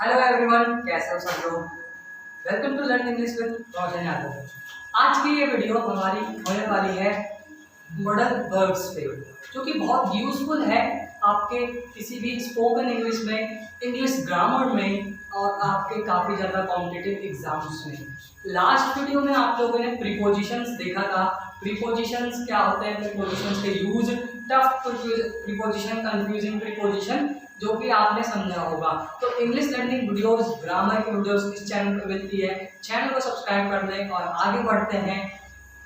Hello everyone, कैसे हो सब लोग। Welcome to learn English with Roshan Yadav. आज की ये वीडियो हमारी होने वाली है मॉडल वर्ब्स पे, जो कि बहुत यूजफुल है आपके किसी भी स्पोकन इंग्लिश में, इंग्लिश ग्रामर में और आपके काफ़ी ज़्यादा कॉम्पिटिटिव एग्जाम्स में। लास्ट वीडियो में आप लोगों ने प्रीपोजिशंस देखा था। प्रीपोजिशंस क्या होते हैं, प्रीपोजिशंस के use, tough preposition, confusing preposition, जो कि आपने समझा होगा। तो इंग्लिश लर्निंग वीडियोस, ग्रामर की वीडियोस इस चैनल पर मिलती है। चैनल को सब्सक्राइब कर दें और आगे बढ़ते हैं,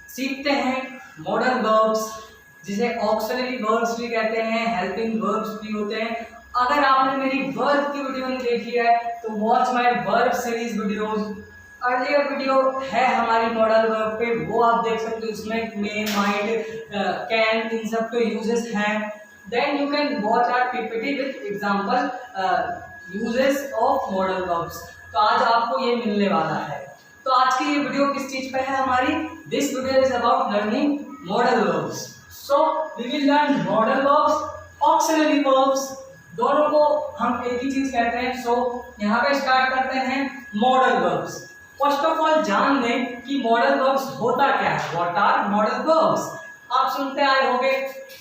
सीखते हैं मॉडल वर्ब्स, जिसे ऑक्सिलरी वर्ब्स भी कहते हैं, हेल्पिंग वर्ब्स भी होते हैं। अगर आपने मेरी वर्ब की वीडियो नहीं देखी है तो watch my verb series videos. Earlier video है हमारी मॉडल वर्ब पे, वो आप देख सकते हो। इसमें मे, माइट, कैन, इन सब के यूजेस हैं। Then you can watch our PPT with example uses of modal verbs। तो आज आपको ये मिलने वाला है। तो आज की ये वीडियो किस चीज पे है हमारी? This video is about learning modal verbs। So we will learn modal verbs, auxiliary verbs, दोनों को हम एक ही चीज कहते हैं। So यहाँ पे स्टार्ट करते हैं modal verbs। First of all जान लें कि modal verbs होता क्या है। What are modal verbs? आप सुनते आए होंगे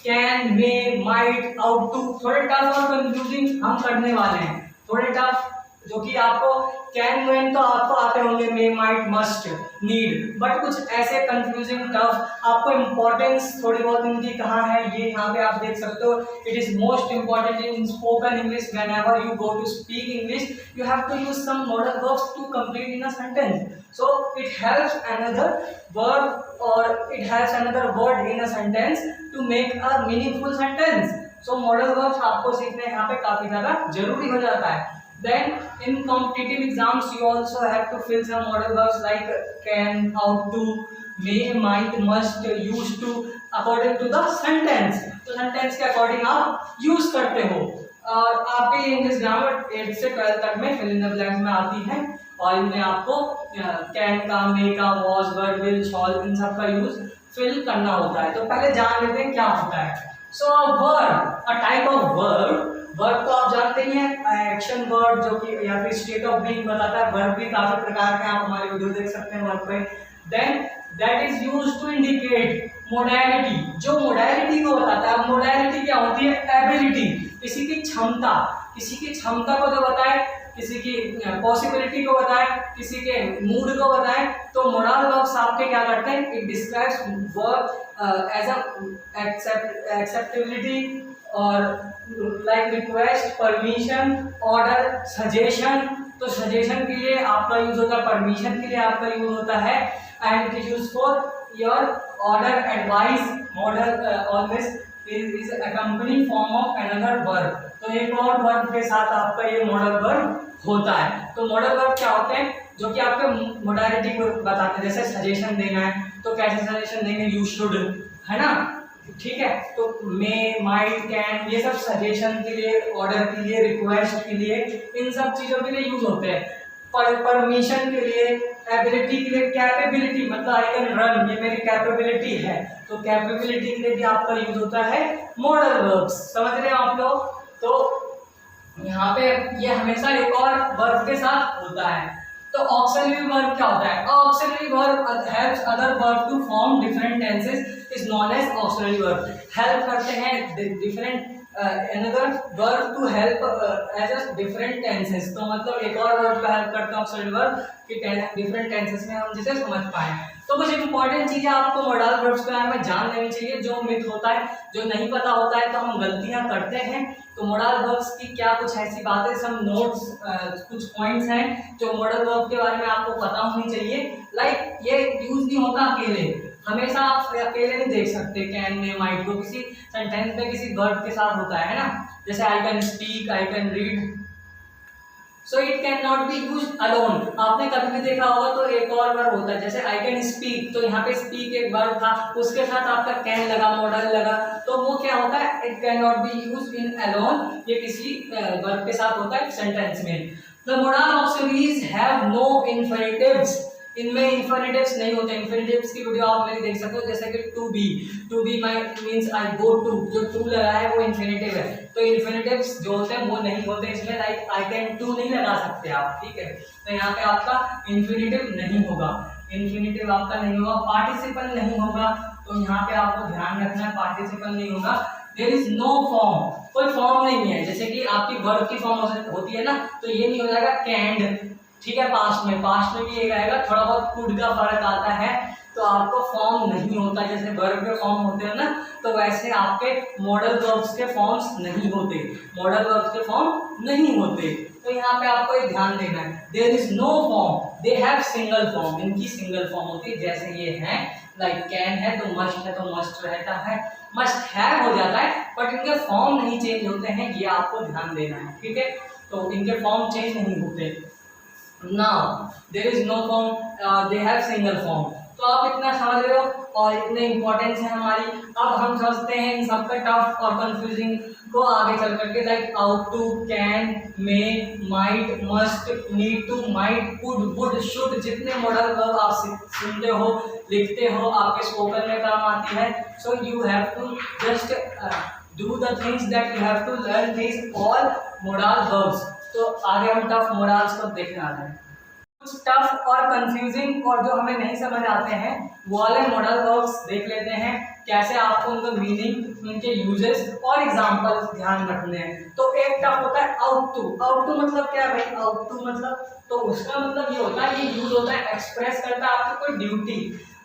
can, may, might, out to. थोड़े टफ और कंफ्यूजिंग हम करने वाले हैं, थोड़े टफ, जो कि आपको कैन वेन तो आपको आते होंगे, मे, माइट, मस्ट, नीड, बट कुछ ऐसे कंफ्यूजिंग टफ आपको इंपॉर्टेंस थोड़ी बहुत इनकी कहाँ है ये यहाँ पे आप देख सकते हो। It is most important in spoken English. Whenever you go to speak English you have to use some modal verbs to complete in a sentence, so it helps another verb or it helps another word in a sentence to make a meaningful sentence। so modal verbs आपको सीखना यहाँ पे काफी ज्यादा जरूरी हो जाता है। then in competitive exams you also have to fill some modal verbs like can, ought to, may, might, must, used to according to the sentence। तो sentence के according आप use करते हो। और आपके इंग्लिश ग्रामर 8 से 12 तक में फिल इन द ब्लैंक्स में आती है, और इनमें आपको कैन का, मे का, वॉज, वर, विल, शॉल, इन सब का यूज फिल करना होता है। तो पहले जान लेते हैं क्या होता है। So verb, a type of verb. Verb तो आप जानते ही हैं, एक्शन वर्ब जो कि या फिर स्टेट ऑफ बीइंग बताता है। वर्ब भी काफी प्रकार के, आप हमारी वीडियो देख सकते हैं वर्ब पे। Then that is used to indicate modality, जो मोडैलिटी को बताता है। मोडैलिटी क्या होती है? एबिलिटी, किसी की क्षमता, किसी की क्षमता को जो बताए, किसी की पॉसिबिलिटी को बताए, किसी के मूड को बताए। तो मोडल वर्ब्स आपके क्या करते हैं? It describes verb as a acceptability और like request, permission, order, suggestion. तो सजेशन के लिए आपका यूज होता है, परमिशन के लिए आपका यूज होता है, and it is use for your order, advice. Model always is a company form of another verb। तो एक और वर्ब के साथ आपका ये मॉडल वर्ब होता है। तो मॉडल वर्ब क्या होते हैं? जो कि आपके मोडालिटी को बताते हैं। जैसे सजेशन देना है तो कैसे सजेशन देंगे? यू शुड, है ना, ठीक है। तो मे, माइट, कैन, ये सब सजेशन के लिए, ऑर्डर के लिए, रिक्वेस्ट के लिए, इन सब चीजों के लिए यूज होते हैं। परमिशन के लिए, एबिलिटी के लिए, कैपेबिलिटी मतलब आई कैन रन, ये मेरी कैपेबिलिटी है। तो कैपेबिलिटी के लिए भी आपका यूज होता है मॉडल वर्ब्स। समझ रहे हैं आप लोग? तो यहाँ पे ये हमेशा एक और वर्ब के साथ होता है। तो ऑक्सिलरी वर्ब क्या होता है? Auxiliary verb helps other verb to form different tenses is known as auxiliary verb. Help करते हैं different another verb to help as a different tenses। तो मतलब एक और वर्ब का हेल्प करता है ऑक्सिलरी वर्ब कि डिफरेंट टेंसेस में हम जिसे समझ पाए। तो कुछ इंपॉर्टेंट चीजें आपको मॉडल वर्ब्स के बारे में जान लेनी चाहिए। जो मिथ होता है, जो नहीं पता होता है, तो हम गलतियां करते हैं। तो मॉडल वर्ब्स की क्या कुछ ऐसी बातें, सम नोट्स, कुछ पॉइंट्स हैं जो मॉडल वर्ब के बारे में आपको पता होनी चाहिए। लाइक ये यूज नहीं होता अकेले, हमेशा आप अकेले नहीं देख सकते कैन में, माइट को। किसी सेंटेंस में किसी वर्ब के साथ होता है ना। जैसे I can speak, I can read, so it can not be used alone. आपने कभी भी देखा होगा तो एक और वर्ब होता है, जैसे आई कैन स्पीक, तो यहाँ पे स्पीक एक वर्ब था, उसके साथ आपका कैन लगा, मॉडल लगा, तो वो क्या होता है? It can not be used in alone, ये किसी वर्ब के साथ होता है सेंटेंस में। The modal auxiliaries have no infinitives. इनमें इन्फिनिटिव्स नहीं होते। इन्फिनिटिव्स की वीडियो आप मेरी देख सकते हो, जैसे कि to be my means I go to, जो टू लगा है वो इन्फिनिटिव है। तो इन्फिनिटिव्स जो होते हैं वो नहीं होते इसमें, लाइक आई कैन टू नहीं लगा सकते आप, ठीक है। तो यहाँ पे आपका इन्फिनिटिव नहीं होगा, इन्फिनिटिव आपका नहीं होगा। पार्टिसिपल नहीं होगा, तो यहाँ पे आपको ध्यान रखना है, पार्टिसिपल नहीं होगा। देयर इज नो फॉर्म, कोई फॉर्म नहीं है, जैसे कि आपकी वर्ब की फॉर्म होती है ना, तो ये नहीं हो जाएगा कैंड, ठीक है। पास्ट में भी ये रहेगा, थोड़ा बहुत कुड का फर्क आता है, तो आपको फॉर्म नहीं होता। जैसे वर्ब के फॉर्म होते हैं ना, तो वैसे आपके मॉडल वर्ब्स के फॉर्म्स नहीं होते, मॉडल वर्ब्स के फॉर्म नहीं होते। तो यहाँ पे आपको एक ध्यान देना है, there is no form, they have single form, इनकी सिंगल फॉर्म होती है। जैसे ये है, लाइक कैन है तो मस्ट है, तो मस्ट रहता है, मस्ट हैव हो जाता है, बट इनके फॉर्म नहीं चेंज होते हैं, ये आपको ध्यान देना है, ठीक है। तो इनके फॉर्म चेंज नहीं होते। Now there is no form, they have single form. तो आप इतना समझ रहे हो और इतने इंपॉर्टेंस है हमारी। अब हम समझते हैं इन सबका टफ और कंफ्यूजिंग को आगे चल करके, like ought to, can, may, might, must, need to, might, could, would, should, जितने मॉडल वर्ब आप सुनते हो, लिखते हो, आपके स्पोकन में काम आती है। So you have to just do the things that you have to learn this all modal verbs. तो आगे हम टफ मॉडल्स को देखने आ रहे हैं। कुछ टफ और कंफ्यूजिंग और जो हमें नहीं समझ आते हैं वो वाले मॉडल वर्ब्स देख लेते हैं, कैसे आपको उनका मीनिंग, उनके यूजेस और एग्जांपल्स ध्यान रखने हैं। तो एक टफ होता है आउट टू। आउट टू मतलब क्या है भाई? आउट टू मतलब, तो उसका मतलब ये होता है, ये यूज होता है, एक्सप्रेस करता है आपकी कोई ड्यूटी,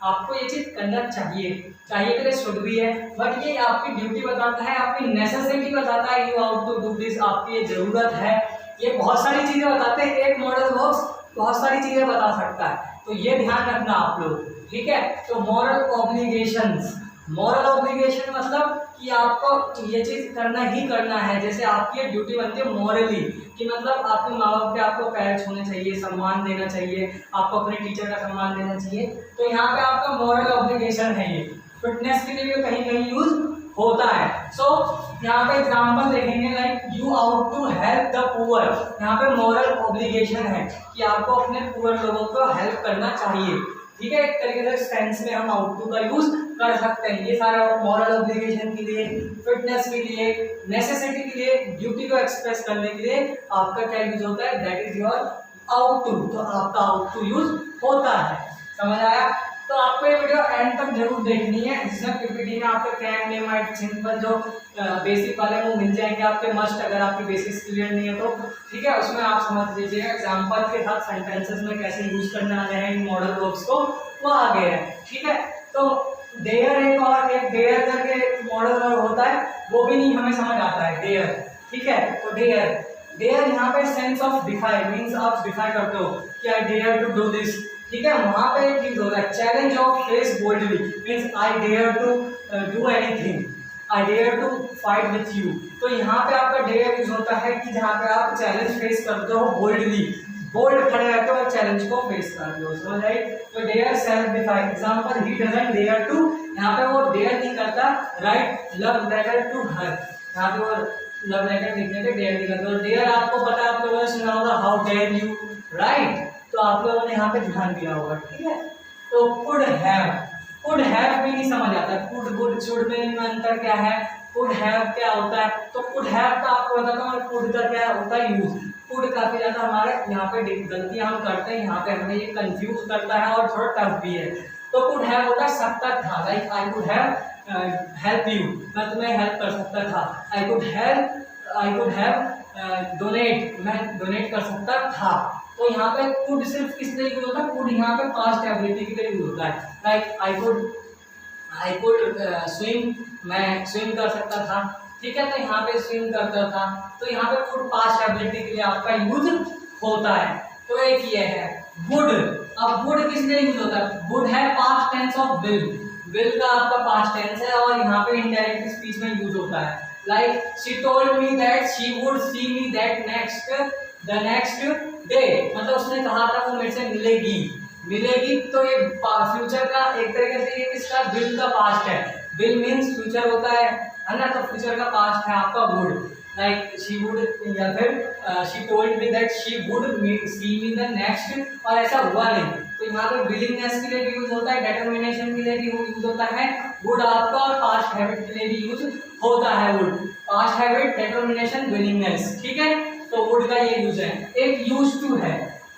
आपको ये चीज करना चाहिए के लिए शुड भी है, बट ये आपकी ड्यूटी बताता है, आपकी नेसेसिटी बताता है, you ought to do this, आपकी ये जरूरत है। ये बहुत सारी चीजें बताते हैं, एक मॉडल वर्ब्स बहुत सारी चीजें बता सकता है, तो ये ध्यान रखना आप लोग, ठीक है। तो मॉरल ऑब्लिगेशंस, मॉरल ऑब्लिगेशन मतलब कि आपको ये चीज करना ही करना है, जैसे आपकी ड्यूटी बनती है मॉरली, कि मतलब आपके माँ बाप के आपको पैर छूने चाहिए, सम्मान देना चाहिए, आपको अपने टीचर का सम्मान देना चाहिए। तो यहाँ पे आपका मॉरल ऑब्लिगेशन है, ये फिटनेस के लिए भी कहीं कहीं यूज होता है। सो यहाँ पे एग्जाम्पल देखेंगे, like you ought to help the poor, यहाँ पे मॉरल ऑब्लिगेशन है कि आपको अपने पुअर लोगों को हेल्प करना चाहिए, ठीक है। एक तरीके से सेंस में हम आउट टू का यूज कर सकते हैं। ये सारा मॉरल ऑब्लिगेशन के लिए, फिटनेस के लिए, नेसेसिटी के लिए, ड्यूटी को एक्सप्रेस करने के लिए आपका क्या यूज होता है, that is your ought to. तो आपका आउट टू यूज होता है, समझ आया। तो आपको ये वीडियो एंड तक जरूर देखनी है, जिसमें पीपीटी में आपको कैन, मे, माइट, सिंपल जो बेसिक वाले वो मिल जाएंगे आपके मस्ट, अगर आपकी बेसिक्स क्लियर नहीं है तो, ठीक है। उसमें आप समझ लीजिएगा एग्जांपल के साथ सेंटेंसेस में कैसे यूज करने वाले हैं इन मॉडल वर्ब्स को, वो आगे है, ठीक है। तो देयर एक और एक डेयर करके मॉडल वर्ब होता है, वो भी नहीं हमें समझ आता है डेयर, ठीक है। तो डेयर यहाँ पे सेंस ऑफ डिफाई, मीन्स आप डिफाई करते हो कि I dare to do this, ठीक है। वहां पे एक चीज होता है challenge of face boldly, means I dare to do anything, I dare to fight with you. तो यहाँ पे आपका डेयर यूज होता है कि जहाँ पे आप चैलेंज फेस करते हो बोल्डली, बोल्ड खड़े रहते हो और चैलेंज को फेस करते हो, समझ आई। तो डेयर सेल्फ डिफाई, एग्जांपल ही डजंट डेयर टू, यहाँ पे वो डेयर नहीं करता write love letter to her, यहाँ पे वो लव लेटर लिखने पे डेयर नहीं करता। और डेयर आपको पता है, आप लोगों ने सुना होगा हाउ डेयर यू, राइट। तो आप लोगों ने यहाँ पे ध्यान दिया होगा, ठीक है। तो कुड हैव भी नहीं समझ आता, कुड गुड शुड में इनमें अंतर क्या है, कुड हैव क्या होता है। तो कुड हैव का आपको बताता हूँ, कुड का क्या होता है यूज। कुड काफी ज्यादा हमारे यहाँ पे गलतियां हम करते हैं, यहाँ पे हमें ये कंफ्यूज करता है और थोड़ा टफ भी है। तो कुड हैव होता है सकता था, like I could have help you, मैं तुम्हें हेल्प कर सकता था। आई कुड हैव डोनेट, मैं डोनेट कर सकता था। तो यहाँ पे कुड सिर्फ किस लिए यूज होता है, कुड यहाँ पे पास्ट एबिलिटी के लिए यूज होता है, लाइक आई कुड स्विम, मैं स्विम कर सकता था, ठीक है। तो यहाँ पे स्विम करता था, तो यहाँ पे कुड पास्ट एबिलिटी के लिए आपका यूज होता है। तो एक ये है वुड। अब वुड किस लिए यूज होता है, वुड है पास्ट टेंस ऑफ विल का आपका पास्ट टेंस है, और यहाँ पे इनडायरेक्ट स्पीच में यूज होता है, like she told me that she would see me that the next day, मतलब उसने कहा था वो मेरे से मिलेगी। तो ये फ्यूचर का एक तरीके से, ये इसका विल का पास्ट है, विल मीन्स फ्यूचर होता है ना, तो फ्यूचर का पास्ट है आपका वुड, लाइक शी वुड, या फिर she told me that she would see me the next, और ऐसा हुआ नहीं। तो यहाँ पे विलिंगनेस के लिए भी यूज होता है, डिटरमिनेशन के लिए भी यूज होता है वुड आपका, और पास्ट हैबिट के लिए भी यूज होता है would. Past habit, determination, willingness, ठीक है। तो वुड का ये यूज है। एक यूज टू है।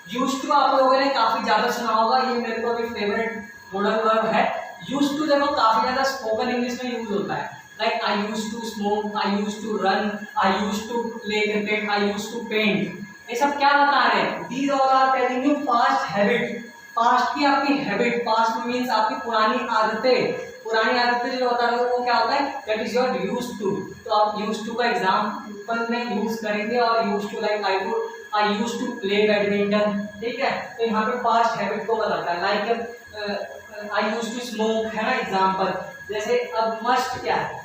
यूज टू आप लोगों ने काफी ज्यादा सुना होगा, ये मेरे को भी फेवरेट मॉडल वर्ब है। यूज टू देखो काफी ज्यादा स्पोकन इंग्लिश में यूज होता है। Like I use to smoke, I use to run, I use to play cricket, I use to paint. ये सब क्या बता रहे हैं? These all are telling you past habit. Past की आपकी हैबिट, पास्ट मीन्स आपकी पुरानी आदतें। पुरानी आदतें जो होता है वो क्या होता है? That is your use to. तो आप यूज टू का एग्जाम्पल में यूज करेंगे, और use to like I use to play badminton, ठीक है। तो यहाँ पे पास्ट हैबिट को बताता है। Like I use to smoke है ना एग्जाम्पल। जैसे अब मस्ट क्या है?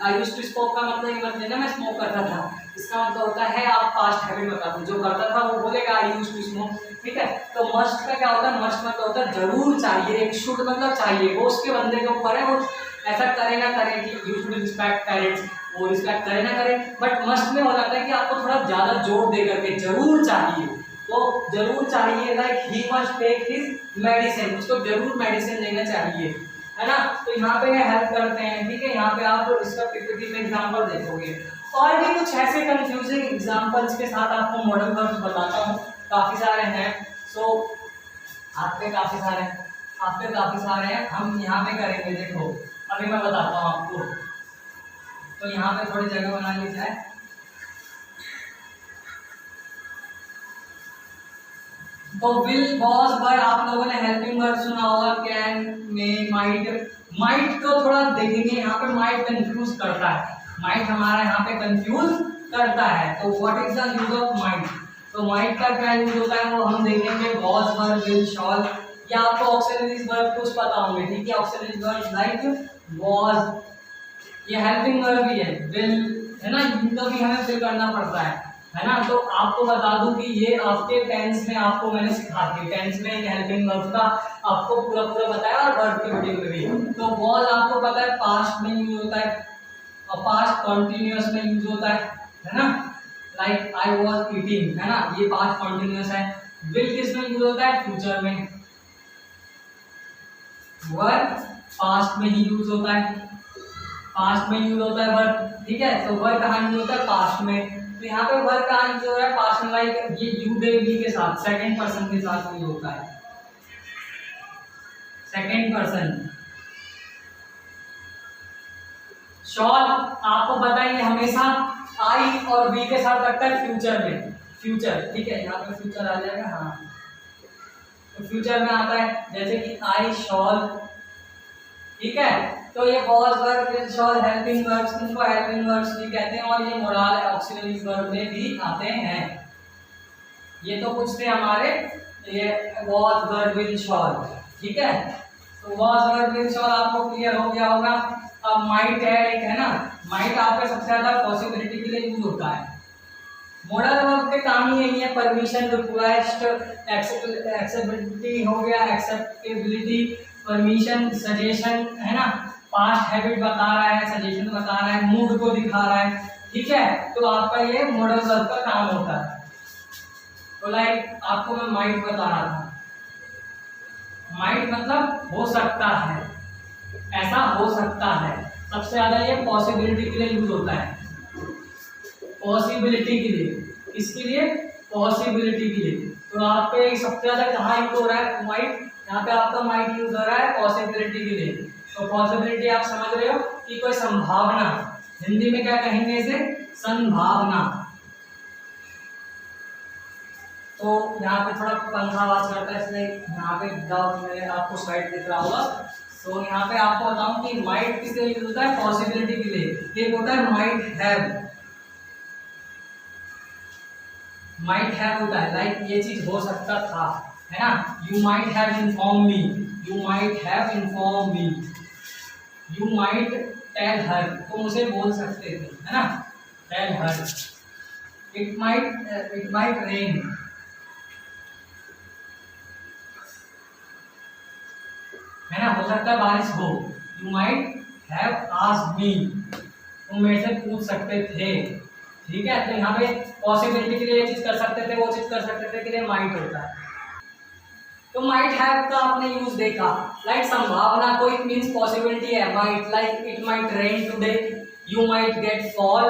आई यूज्ड टू स्मोक का मतलब ये मत लेना मैं स्मोक करता था, इसका मतलब होता है आप पास्ट हैबिट बता दो, जो करता था वो बोलेगा आई यूज्ड टू स्मोक, ठीक है। तो मस्ट का क्या होता है? मस्ट मतलब होता है जरूर चाहिए, एक शुड मतलब चाहिए, वो उसके बंदे के ऊपर है, वो ऐसा करे ना करे कि यू शुड रिस्पेक्ट पेरेंट्स, वो रिस्पेक्ट करे ना करे, बट मस्ट में हो जाता है कि आपको थोड़ा ज्यादा जोर दे करके जरूर चाहिए। तो जरूर चाहिए, like he must take his medicine, उसको जरूर मेडिसिन लेना चाहिए, है ना। तो यहाँ पे ये हेल्प करते हैं, ठीक है। यहाँ पे आप इसका पीपीटी में एग्जांपल देखोगे, और भी कुछ ऐसे कंफ्यूजिंग एग्जांपल्स के साथ आपको मॉडल वर्ब्स बताता हूँ, काफी सारे हैं। सो आप पे काफी सारे हैं, हम यहाँ पे करेंगे। देखो अभी मैं बताता हूँ आपको। तो यहाँ पे थोड़ी जगह बना ली जाए। तो विल, वॉज, वर, आप लोगों ने हेल्पिंग वर्ब सुना होगा, कैन, मे, माइट। माइट को थोड़ा देखेंगे, यहाँ पे माइट कंफ्यूज करता है, माइट हमारा यहाँ पे कंफ्यूज करता है। तो what is the use of might? तो माइट का क्या यूज होता है वो हम देखेंगे। वॉज, वर, विल, शॉल, या आपको ऑक्सिलरीज वर्ब कुछ पता होंगे, ठीक है। ऑक्सिलरीज वर्ब लाइक वॉज, ये हेल्पिंग वर्ब भी है। विल है ना, इनका भी हमें फिल करना पड़ता है ना। तो आपको बता दूं कि ये आपके टेंस में आपको मैंने सिखा दी, टेंस में एक हेल्पिंग वर्ब का आपको पूरा बताया, और वर्ब की वीडियो में भी। तो वॉज आपको पता है पास्ट में यूज होता है, और पास्ट कॉन्टिन्यूअस में यूज होता है ना। लाइक आई वॉज ईटिंग, है ना, ये पास्ट कॉन्टिन्यूअस है। विल किस में यूज होता है? फ्यूचर में। वर्ब पास्ट में ही यूज होता है, पास्ट में यूज होता है वर्ब, ठीक है। तो वर्ब कहाँ यूज होता है? पास्ट में। तो यहाँ पे वर्ब कहाँ यूज हो रहा है? पास्ट में। लाइक ये यू दे वी के साथ, सेकंड पर्सन के साथ यूज होता है, सेकंड पर्सन। शॉल आपको पता है ये हमेशा आई और वी के साथ लगता है फ्यूचर में, फ्यूचर, ठीक है। यहाँ पे फ्यूचर आ जाएगा, हाँ। तो फ्यूचर में आता है, जैसे कि आई शॉल, ठीक है। तो ये was, verb, will, shawl helping verbs, इनको हेल्पिंग वर्ब्स भी कहते हैं, और ये मोडाल ऑक्सिलरी वर्ब में भी आते हैं। ये तो कुछ थे हमारे, ये वॉज, वर्ब, विल, शॉल, ठीक है। तो वॉज, वर्ब, विल, शॉल आपको क्लियर हो गया होगा। अब माइट है एक, है ना। माइट आपका सबसे ज्यादा पॉसिबिलिटी के लिए यूज होता है। मॉडल वर्ब के काम ही यही है, परमिशन, रिक्वेस्ट, एक्सेप्टेबिलिटी हो गया, एक्सेप्टेबिलिटी, परमिशन, सजेशन, है ना। पास्ट हैबिट बता रहा है, सजेशन बता रहा है, मूड को दिखा रहा है, ठीक है। तो आपका ये मॉडल वर्ब का काम होता है। तो लाइक आपको मैं माइट बता रहा था, माइट मतलब हो सकता है, ऐसा हो सकता है। सबसे ज्यादा ये पॉसिबिलिटी के लिए यूज होता है, पॉसिबिलिटी के लिए। इसके लिए पॉसिबिलिटी के लिए। तो आप पे सबसे ज्यादा कहाँ यूज हो रहा है? माइट। यहाँ पे आपका माइट यूज हो रहा है पॉसिबिलिटी के लिए। तो पॉसिबिलिटी आप समझ रहे हो कि कोई संभावना, हिंदी में क्या कहेंगे इसे? संभावना। तो यहाँ पे थोड़ा पंखा आवाज करता है, इसलिए यहाँ पे डाउट मेरे आपको साइड दिख रहा होगा। तो यहाँ पे आपको बताऊं कि माइट किसके लिए यूज होता है? पॉसिबिलिटी के लिए। एक होता है माइट हैव, माइट हैव होता है लाइक ये चीज हो सकता था, है ना। You might have inform me, you might have inform me, you might tell her, तुम उसे बोल सकते थे, है ना, tell her. It might rain, है ना, हो सकता है बारिश हो। You might have asked me, तुम मेरे से पूछ सकते थे, ठीक है, तो यहाँ पे पॉसिबिलिटी के लिए ये चीज कर सकते थे, वो चीज कर सकते थे, के लिए माइट होता है। तो माइट हैव का आपने यूज देखा, लाइक संभावना को, इट मींस पॉसिबिलिटी है। Might, like it might rain today, you might get fall,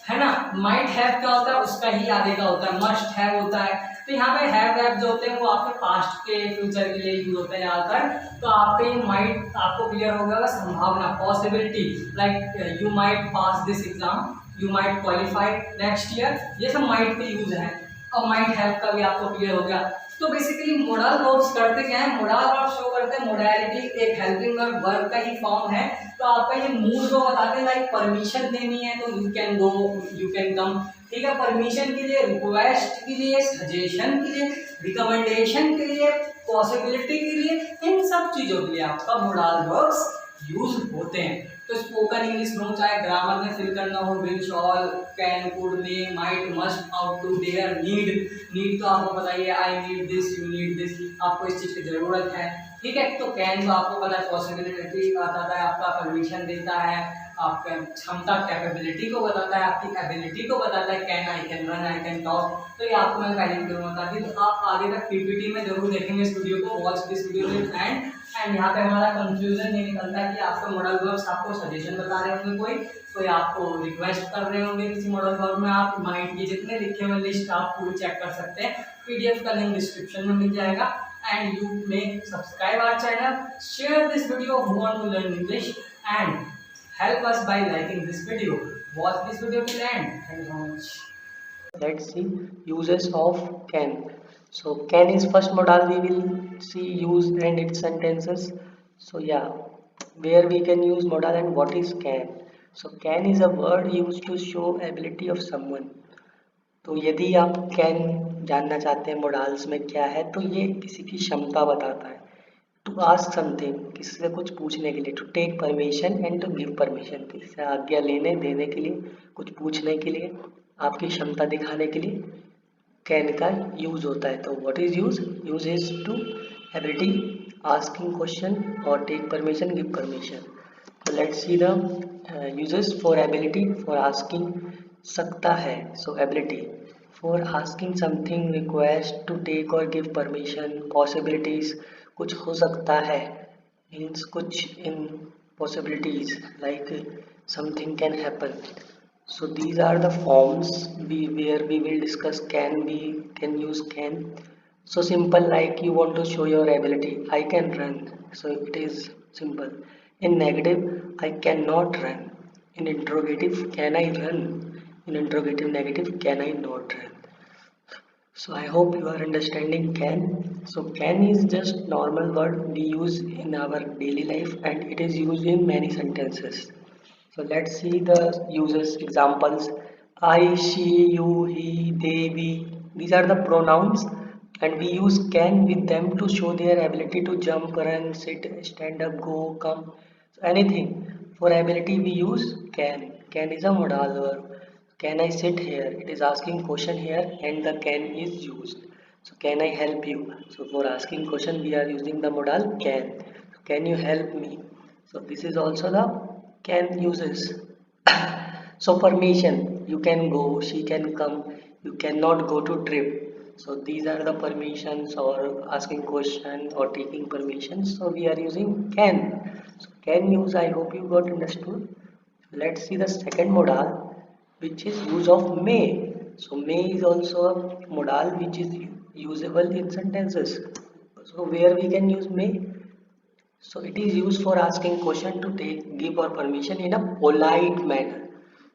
है ना। माइट हैव क्या होता है, उसका ही आगे का होता है, मस्ट हैव होता है। तो यहाँ पे हैव जो होते हैं वो आपके पास्ट के फ्यूचर के लिए यूज होते हैं यहाँ पर। तो आपके माइट आपको क्लियर हो गया, संभावना, possibility, like you might pass this exam, you might qualify next year, ये सब माइट के यूज है। और माइट हैव का भी आपको क्लियर हो गया। तो बेसिकली मोडल वर्ब्स करते क्या है, मोडल वर्ब शो करते हैं मोडालिटी, एक हेल्पिंग वर्ब का ही फॉर्म है। तो आपका ये मूड को बताते हैं, लाइक परमिशन देनी है तो you can go, you can come, ठीक है। परमिशन के लिए, रिक्वेस्ट के लिए, सजेशन के लिए, रिकमेंडेशन के लिए, पॉसिबिलिटी के लिए, इन सब चीजों के लिए आपका मोडल वर्ब्स यूज होते हैं। तो स्पोकन इंग्लिश में चाहे ग्रामर में फिल करना हो, will, shall, can, could, may, might, must, ought to, dare, need, need तो आपको पता ही है, I need this, you need this, आपको इस चीज की जरूरत है, ठीक है। तो कैन तो आपको पता है, पॉसिबिलिटी बताता है, आपका परमिशन देता है, आपका क्षमता, कैपेबिलिटी को बताता है, आपकी एबिलिटी को बताता है, can, I can run, I can talk. तो ये आपको मैं पहले वीडियो में बता दी। तो आप आगे तक पीपीटी में जरूर देखेंगे इस वीडियो को, वॉच दिस वीडियो एंड यहाँ पे हमारा कंफ्यूजन ये निकलता है कि आपका मॉडल वर्ब्स आपको सजेशन बता रहे होंगे, कोई आपको रिक्वेस्ट कर रहे होंगे किसी मॉडल वर्ब में, आप माइंड के जितने लिखे हुए लिस्ट आप पूरी चेक कर सकते हैं। पीडीएफ का लिंक डिस्क्रिप्शन में मिल जाएगा। And you may subscribe our channel, share this video who want to learn English, and help us by liking this video. Watch this video till end. Thank you so much. Let's see uses of can. So can is first modal we will see use and its sentences. So yeah, where we can use modal and what is can. So can is a word used to show ability of someone. तो यदि आप can जानना चाहते हैं modals में क्या है, तो ये किसी की क्षमता बताता है। टू आस्क समथिंग, किसी से कुछ पूछने के लिए, to take permission and to give permission, किसी से आज्ञा लेने देने के लिए, कुछ पूछने के लिए, आपकी क्षमता दिखाने के लिए कैन का यूज होता है। तो what is use, use is to ability, asking question और टेक परमिशन, गिव परमिशन। तो let's see the uses for ability, for asking, सकता है, so ability, for asking something, request, to take और give permission, possibilities, कुछ हो सकता है, means कुछ इन possibilities, like something can happen. So these are the forms where we will discuss can, we can use can. So simple, like you want to show your ability, I can run, so it is simple. In negative, I cannot run. In interrogative, can I run? In interrogative negative, can I not run? So I hope you are understanding can. So can is just normal word we use in our daily life and it is used in many sentences. So let's see the uses examples. I, she, you, he, they, we. These are the pronouns and we use can with them to show their ability to jump, run, sit, stand up, go, come. So anything. For ability we use can. Can is a modal verb. Can I sit here? It is asking question here and the can is used. So can I help you? So for asking question we are using the modal can. So can you help me? So this is also the can uses. So permission, you can go, she can come, you cannot go to trip. So these are the permissions or asking question or taking permissions. So we are using can. So can use, I hope you got understood. Let's see the second modal, which is use of may. So may is also a modal which is usable in sentences. So where we can use may, so it is used for asking question to take, give or permission in a polite manner.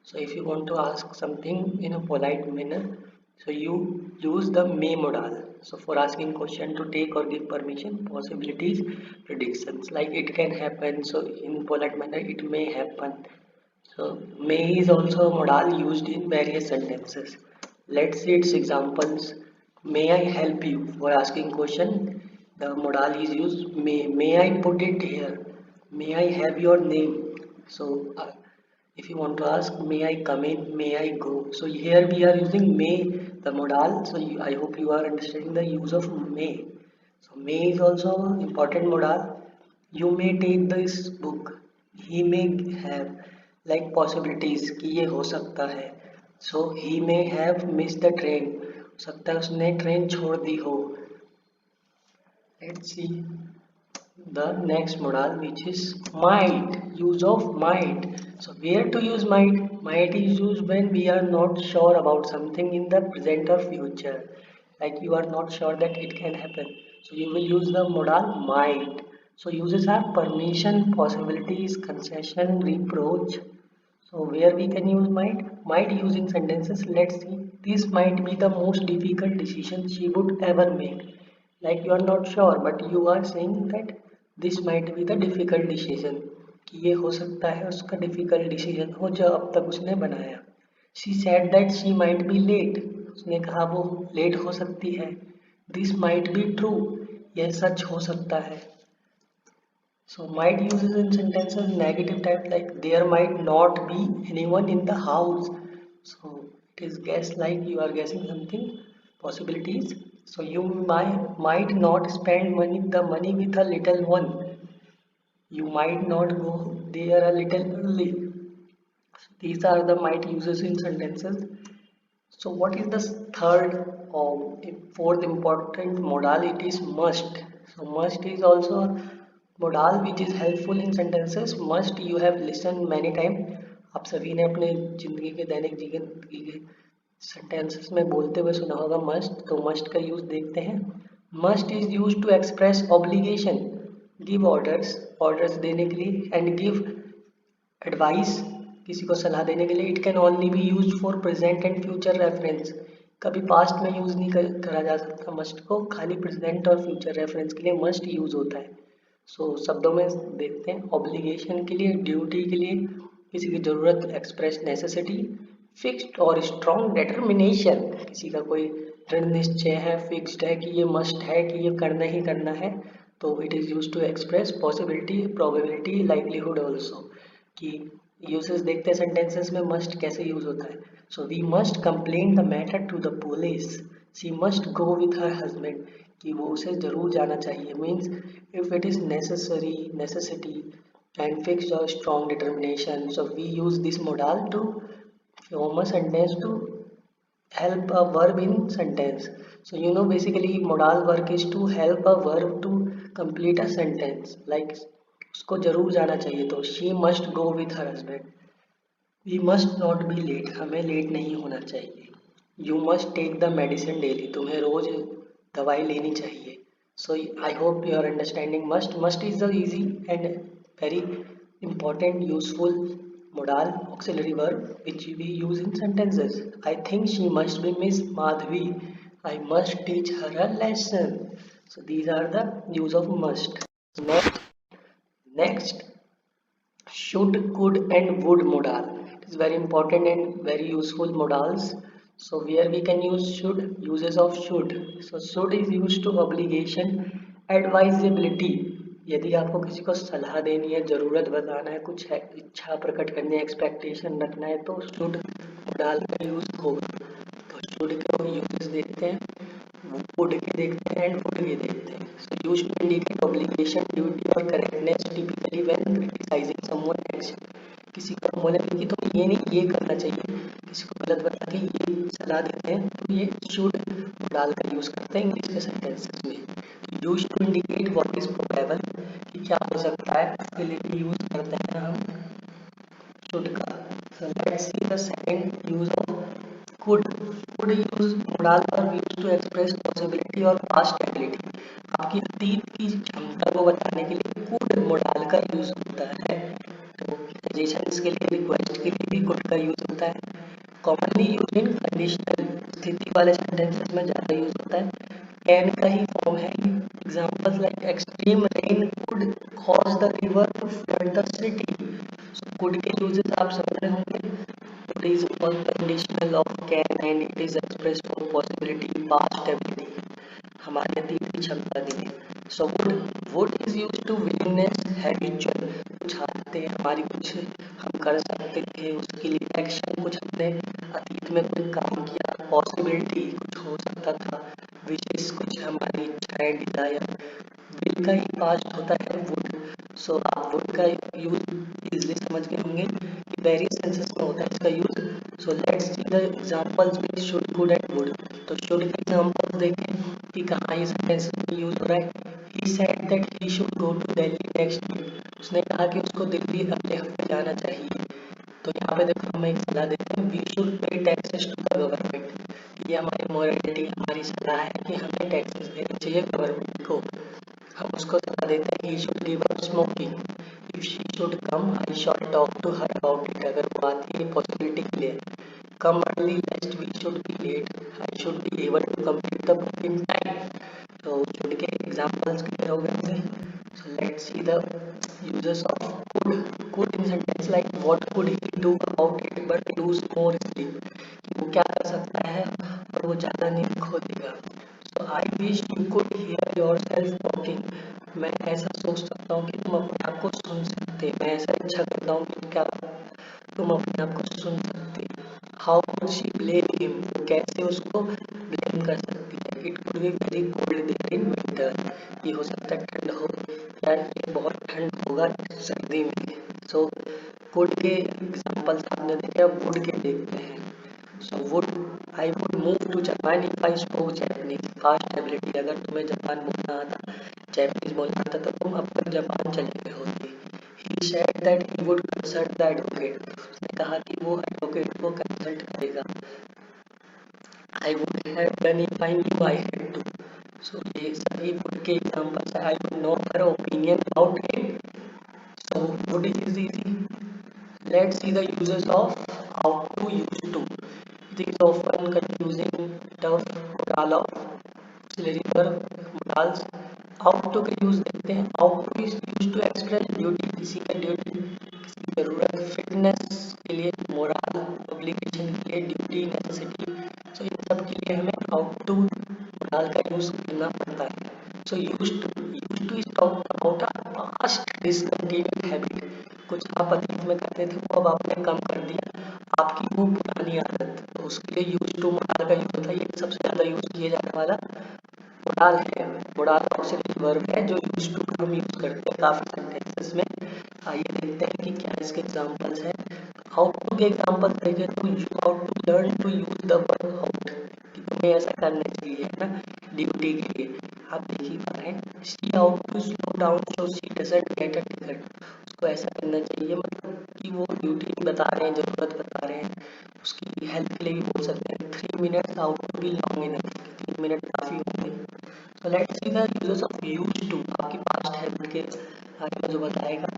So if you want to ask something in a polite manner, so you use the may modal. So for asking question to take or give permission, possibilities, predictions, like it can happen. So in polite manner, it may happen. So may is also a modal used in various sentences. Let's see its examples. May I help you? For asking question, the modal is used may. May I put it here? May I have your name? So if you want to ask, may I come in? May I go? So here we are using may, the modal. So I hope you are understanding the use of may. So may is also important modal. You may take this book. He may have, like possibilities कि ये हो सकता है. So he may have miss the train, हो सकता है उसने train छोड़ दी हो. Let's see the next modal, which is might. Use of might. So where to use might? Might is used when we are not sure about something in the present or future, like you are not sure that it can happen, so you will use the modal might. So uses are permission, possibilities, concession, reproach. So where we can use might use in sentences. Let's see. This might be the most difficult decision she would ever make. Like you are not sure, but you are saying that this might be the difficult decision. कि ये हो सकता है उसका difficult decision हो जो अब तक उसने बनाया. She said that she might be late. उसने कहा वो late हो सकती है. This might be true. यह सच हो सकता है. So might uses in sentences negative type, like there might not be anyone in the house. So it is guess, like you are guessing something, possibilities. So you might not spend the money with a little one. You might not go there a little early. So these are the might uses in sentences. So what is the third or fourth important modal? It is must. So must is also a modal which is helpful in sentences. Must you have listened many times. आप सभी ने अपने जिंदगी के दैनिक जिंदगी के sentences में बोलते हुए सुना होगा must. तो must का यूज देखते हैं. Must is used to express obligation, give orders देने के लिए, and give एडवाइस, किसी को सलाह देने के लिए. It can only B use for present and future reference. कभी पास्ट में यूज नहीं करा जा सकता मस्ट को, खाली प्रेजेंट और फ्यूचर रेफरेंस के लिए मस्ट यूज होता है. सो शब्दों में देखते हैं. ऑब्लिगेशन के लिए, ड्यूटी के लिए, किसी की जरूरत, एक्सप्रेस नेसेसिटी, फिक्स्ड और स्ट्रॉन्ग डिटर्मिनेशन, किसी का कोई दृढ़ निश्चय है, फिक्स्ड है कि ये मस्ट है कि ये करना ही करना है, तो it is use to express possibility, probability, livelihood also. कि यूसेस देखते हैं सेंटेंसेस में मस्ट कैसे यूज होता है. So we must complain the matter to the police. She must go with her husband, कि वो उसे जरूर जाना चाहिए. Means if it is necessity and fixed or strong determination, so we use this modal to form a sentence to help a verb in sentence. So you know basically modal work is to help a verb to complete a sentence. Like उसको जरूर जाना चाहिए, तो she must go with her husband. We must not be late. हमें late नहीं होना चाहिए. You must take the medicine daily. तुम्हें रोज दवाई लेनी चाहिए. So I hope you are understanding must. Must is the easy and very important useful modal auxiliary verb which we use in sentences. I think she must be Miss Madhvi. I must teach her a lesson. So these are the use of must. Next, should, could and would modal. It is very important and very useful modals. So where we can use should, uses of should. So should is used to obligation, advisability. यदि आपको किसी को सलाह देनी है, जरूरत बताना है, कुछ है, इच्छा प्रकट करनी है, एक्सपेक्टेशन रखना है, तो शुड डाल का यूज होगा. तो शुड के यूजेस देखते हैं, वुड के देखते हैं एंड वुड के देखते हैं. So used to indicate obligation, duty or correctness typically when criticizing someone else. किसी को हम बोलेंगे कि तुम ये नहीं ये करना चाहिए, किसी को गलत बता के ये सलाह देते हैं, तो ये शुड डाल कर यूज करते हैं इंग्लिश के सेंटेंसेस में. Use to indicate what is probable, कि क्या हो सकता है, उसके लिए यूज करते हैं हम शुड का. So let's see the second use of could. Could use modal verb used to express possibility और past ability. आपकी अतीत की क्षमता को बताने के लिए could modal का यूज होता है. तो सजेशंस के लिए, रिक्वेस्ट के लिए भी could का यूज होता है. कॉमनली यूज इन कंडीशनल, स्थिति वाले सेंटेंसेस में ज़्यादा यूज होता है. कैन का ही फॉर्म है. Examples like extreme rain could cause the river to flood the city. So could के यूजेस आप समझ रहे होंगे. It is all conditional of can and it is expressed for possibility, past ability, हमारे अतीत की क्षमता के लिए. So would is used to willingness, habitual, कुछ आदतें हमारी, कुछ हम कर सकते थे, उसके लिए एक्शन, कुछ हमने अतीत में कोई काम किया, पॉसिबिलिटी, कुछ हो सकता था, विशेष, कुछ हमारी इच्छाएं, डिजायर. विल का ही पास्ट होता है वुड. सो आप वुड का यूज इजली समझ गए होंगे कि वेरियस सेंसेस में होता है इसका use. So let's see the examples which should, could and would. तो शुड के एग्जांपल देखें कि कहाँ ये सेंटेंस में यूज हो रहा है। He said that he should go to Delhi next week. उसने कहा कि उसको दिल्ली अगले हफ्ते जाना चाहिए। तो यहाँ पे देखो हमें एक सलाह देते हैं, we should pay taxes to the government. ये हमारी मोरालिटी, हमारी सलाह है कि हमें टैक्सेस देने चाहिए गवर्नमेंट को। हम उसको सलाह देते हैं, he should give up smoking, if she should come I shall talk to her about it. अगर वो आती है पॉसिबिलिटी के लिए, come early lest we should be late, I should be able to complete the book in time. तो should के examples clear हो गए थे। So let's see the uses of could. Could in sentence like what could he do about it but lose more sleep, कि वो क्या कर सकता है और वो ज़्यादा नींद खो देगा। So I wish you could hear yourself talking. मैं ऐसा सोच सकता हूँ कि तुम अपने आप को सुन सकते। मैं ऐसा इच्छा करता हूँ कि क्या तुम अपने आप को सुन सकते। How could she blame him, कैसे उसको ब्लेम कर सकती है। It could be very cold there in winter, ये हो सकता है ठंड हो या ये बहुत ठंड होगा सर्दी में। सो वुड के एग्जाम्पल्स आपने देखे, अब वुड के देखते हैं। So would, I would move to Japan if I spoke Japanese. Past ability, अगर तुम्हें जापान बोलना आता, जैपनीज बोलना आता तो तुम अब तक जापान चले गए होते। He said that he would consult the advocate, उसने कहा कि वो एडवोकेट को कंसल्ट करेगा। I would have done if I knew I had to. So ये सभी वुड के एग्जांपल्स है। I would know her opinion about him, so would is easy. Let's see the uses of ought to, used to. It is often confusing, tough, modal of auxiliary verb, modals. Ought to का use देखते हैं। ought to is used to express duty, किसी का duty, किसी की जरूरत, fitness के लिए, मोरल ऑब्लिगेशन के लिए, ड्यूटी, नेसेसिटी। सो इन सब के लिए हमें ought to modal का यूज करना पड़ता है। सो used to is talk about a past discontinued habit, कुछ आप अतीत में करते थे वो अब आपने कम कर दिया, आपकी वो पुरानी आदत, तो उसके लिए यूज टू मोडाल का यूज होता है। ये सबसे ज्यादा यूज किया जाने वाला मोडाल है। मोडाल ऑक्सिलरी वर्ब है जो यूज टू का हम यूज करते हैं काफी सेंटेंसेस में। आइए देखते हैं कि क्या इसके एग्जांपल्स हैं। आउट टू के एग्जांपल देखें तो you ought to learn to use the verb ought, कि तुम्हें ऐसा करना चाहिए है ना ड्यूटी के लिए। आप देख ही पा रहे हैं, she ought to slow down so she doesn't get a ticket, उसको ऐसा करना चाहिए मतलब कि वो ड्यूटी बता रहे हैं, जरूरत बता रहे हैं, उसकी हेल्प के लिए भी बोल सकते हैं। 3 minutes ought to be long enough, 3 minute काफी होंगे। So let's see the uses of used to, आपकी पास्ट हैबिट के बारे में जो बताएगा।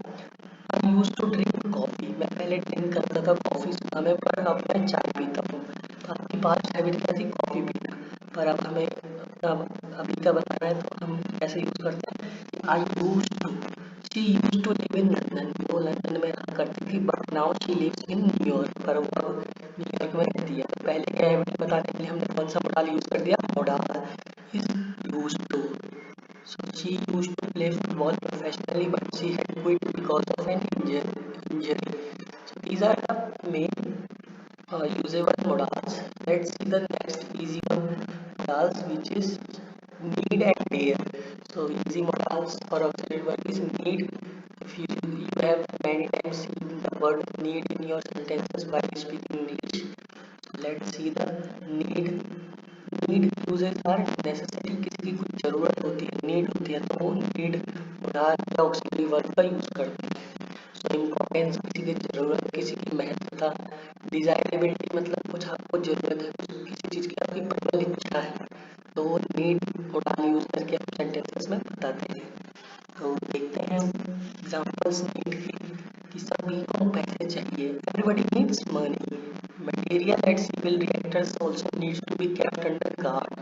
I used to drink coffee, मैं पहले ड्रिंक करता था कॉफी सुबह में, पर अब मैं चाय पीता हूँ। तो आपकी पास्ट हैबिट क्या थी, कॉफी पीना, पर अब हमें अपना अभी का बताना है तो हम कैसे यूज करते हैं। I used to, she used to live in London, वो लंदन में रहा करती थी, but now she lives in New York, पर वो अब न्यूयॉर्क में रहती है। तो पहले क्या हैबिट बताने के लिए हमने कौन सा मॉडल यूज कर दिया, modal is used to. So she used to play football professionally, but she had quit because of an injury. So these are the main usable modals. Let's see the next easy one modals, which is need and dare. So easy modals for auxiliary verb is need. If you have many times seen the word need in your sentences while speaking English. So let's see the need. Need uses are necessary, किसी की कुछ जरूरत होती है, need होती है, तो वो नीड उधार या ऑक्सिलरी वर्ब का यूज करते हैं। सो इम्पोर्टेंस, किसी की जरूरत, किसी की महत्वता। डिजायरेबिलिटी मतलब कुछ आपको जरूरत है, कुछ किसी चीज की आपकी प्रबल इच्छा है, तो वो नीड उधार यूज करके आप सेंटेंसेस में बताते हैं। तो देखते हैं एग्जांपल्स नीड के, कि सभी को पैसे चाहिए, everybody needs money. Material at civil reactors also needs to be kept under guard.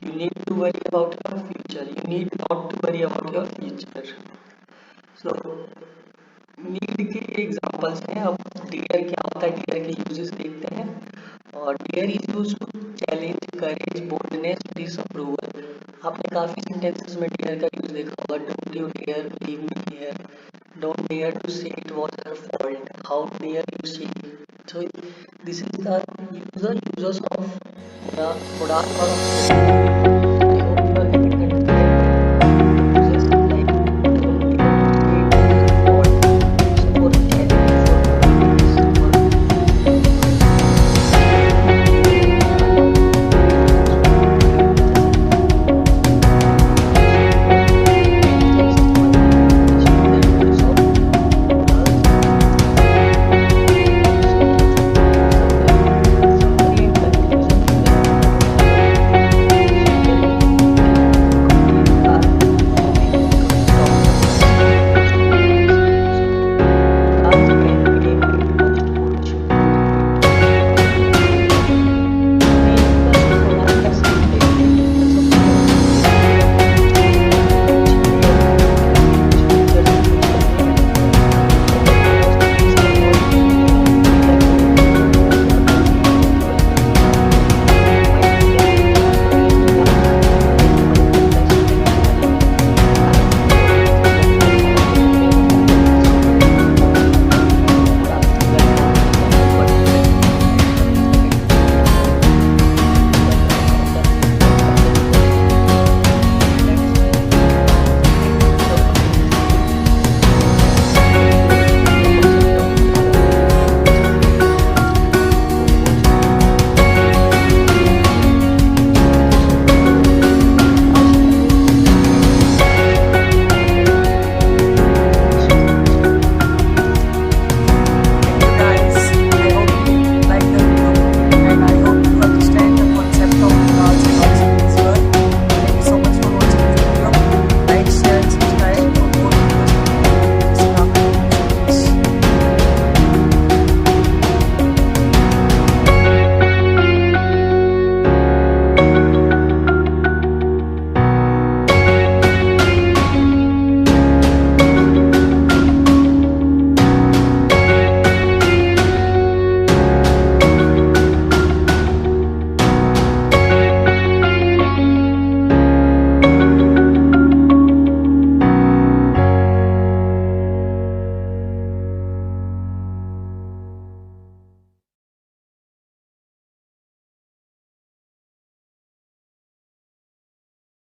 You need to worry about your future. You need not to worry about your future. So need के examples हैं। अब dare क्या होता है, dare के uses देखते हैं। और dare is use to challenge, courage, boldness, disapproval. आपने काफी सेंटेंसेस में डेयर का यूज देखा होगा। Don't you dare leave me here, don't dare to say it was her fault, how dare you say it. So this is the users of the modal or